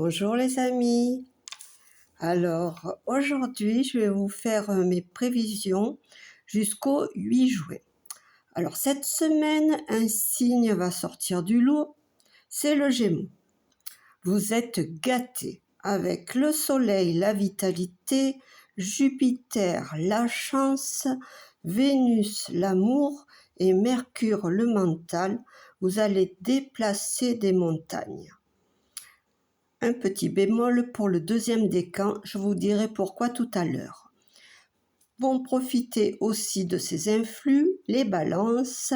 Bonjour les amis. Alors aujourd'hui je vais vous faire mes prévisions jusqu'au 8 juin. Alors cette semaine un signe va sortir du lot, c'est le Gémeaux. Vous êtes gâtés avec le soleil, la vitalité, Jupiter, la chance, Vénus, l'amour et Mercure, le mental. Vous allez déplacer des montagnes. Un petit bémol pour le deuxième décan, je vous dirai pourquoi tout à l'heure. Vont profiter aussi de ces influx les balances,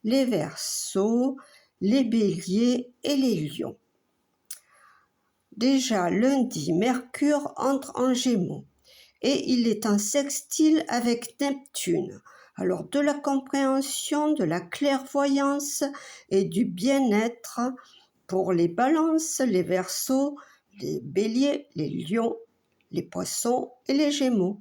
les verseaux, les béliers et les lions. Déjà lundi, Mercure entre en Gémeaux et il est en sextile avec Neptune. Alors de la compréhension, de la clairvoyance et du bien-être pour les balances, les verseaux, les béliers, les lions, les poissons et les gémeaux.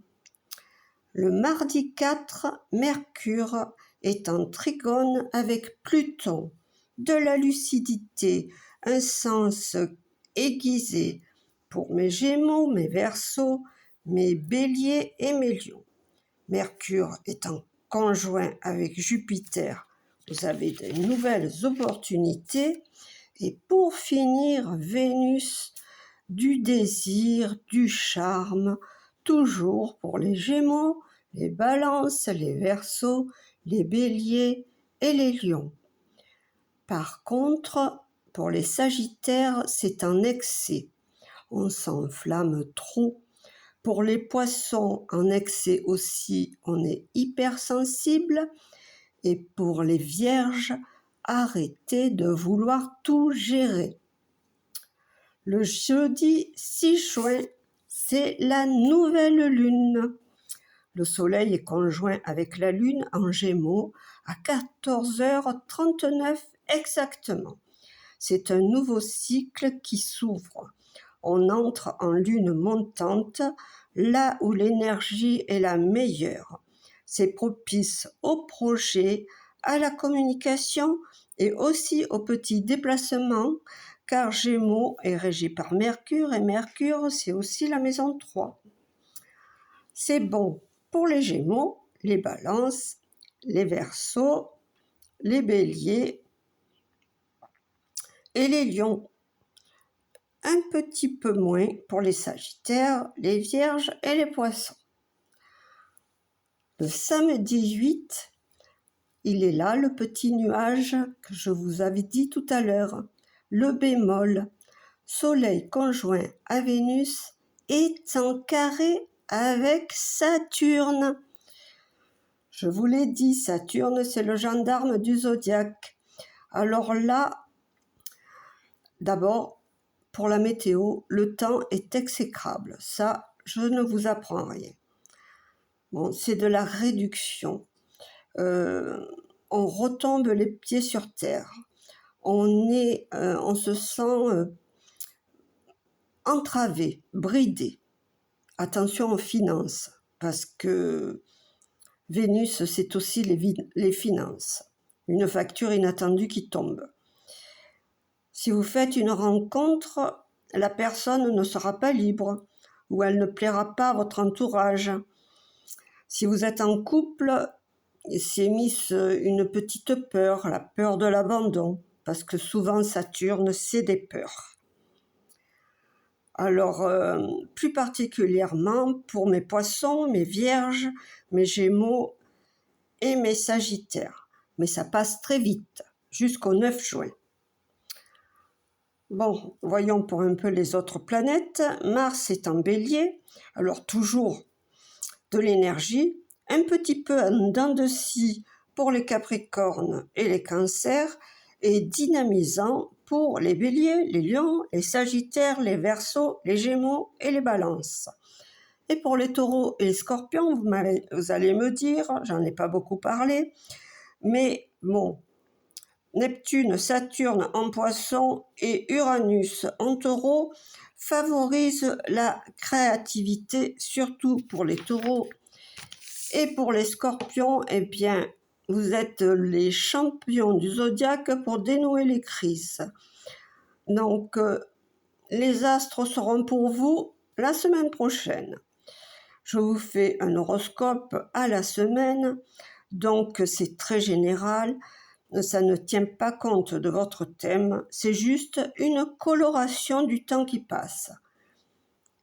Le mardi 4, Mercure est en trigone avec Pluton. De la lucidité, un sens aiguisé pour mes gémeaux, mes verseaux, mes béliers et mes lions. Mercure est en conjoint avec Jupiter. Vous avez de nouvelles opportunités. Et pour finir, Vénus, du désir, du charme, toujours pour les Gémeaux, les Balances, les Verseaux, les Béliers et les Lions. Par contre, pour les Sagittaires, c'est en excès. On s'enflamme trop. Pour les Poissons, en excès aussi, on est hypersensible. Et pour les Vierges, arrêtez de vouloir tout gérer. Le jeudi 6 juin, c'est la nouvelle lune. Le soleil est conjoint avec la lune en Gémeaux à 14h39 exactement. C'est un nouveau cycle qui s'ouvre. On entre en lune montante, là où l'énergie est la meilleure. C'est propice aux projets, à la communication et aussi aux petits déplacements, car Gémeaux est régi par Mercure et Mercure, c'est aussi la maison 3. C'est bon pour les Gémeaux, les Balances, les Verseaux, les Béliers et les Lions. Un petit peu moins pour les Sagittaires, les Vierges et les Poissons. Le samedi 8, il est là le petit nuage que je vous avais dit tout à l'heure. Le bémol, Soleil conjoint à Vénus est en carré avec Saturne. Je vous l'ai dit, Saturne c'est le gendarme du zodiaque. Alors là, d'abord, pour la météo, le temps est exécrable. Ça, je ne vous apprends rien. Bon, c'est de la réduction. On retombe les pieds sur terre. On se sent entravé, bridé. Attention aux finances, parce que Vénus, c'est aussi les finances. Une facture inattendue qui tombe. Si vous faites une rencontre, la personne ne sera pas libre ou elle ne plaira pas à votre entourage. Si vous êtes en couple, s'est mise une petite peur, la peur de l'abandon, parce que souvent Saturne, c'est des peurs. Alors, plus particulièrement pour mes Poissons, mes Vierges, mes Gémeaux et mes Sagittaires. Mais ça passe très vite, jusqu'au 9 juin. Bon, voyons pour un peu les autres planètes. Mars est en Bélier, alors toujours de l'énergie, un petit peu en dents de scie pour les Capricornes et les Cancers, et dynamisant pour les Béliers, les Lions, les Sagittaires, les Verseaux, les Gémeaux et les Balances. Et pour les Taureaux et les Scorpions, vous allez me dire, j'en ai pas beaucoup parlé, mais bon, Neptune, Saturne en Poisson et Uranus en Taureau favorisent la créativité, surtout pour les Taureaux. Et pour les Scorpions, eh bien, vous êtes les champions du zodiaque pour dénouer les crises. Donc, les astres seront pour vous la semaine prochaine. Je vous fais un horoscope à la semaine, donc c'est très général, ça ne tient pas compte de votre thème, c'est juste une coloration du temps qui passe.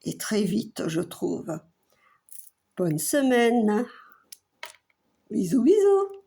Et très vite, je trouve. Bonne semaine. Bisous, bisous.